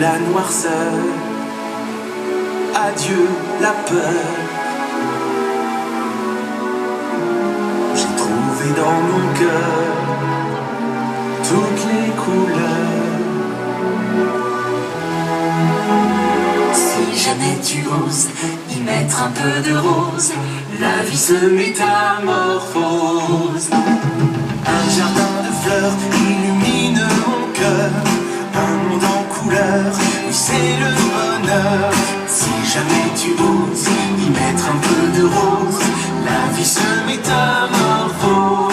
la noirceur, adieu la peur. J'ai trouvé dans mon cœur toutes les couleurs. Si jamais tu oses y mettre un peu de rose, la vie se métamorphose. Un jardin de fleurs illumine mon cœur, un monde en couleurs, oui c'est le bonheur. Si jamais tu oses y mettre un peu de rose, la vie se métamorphose.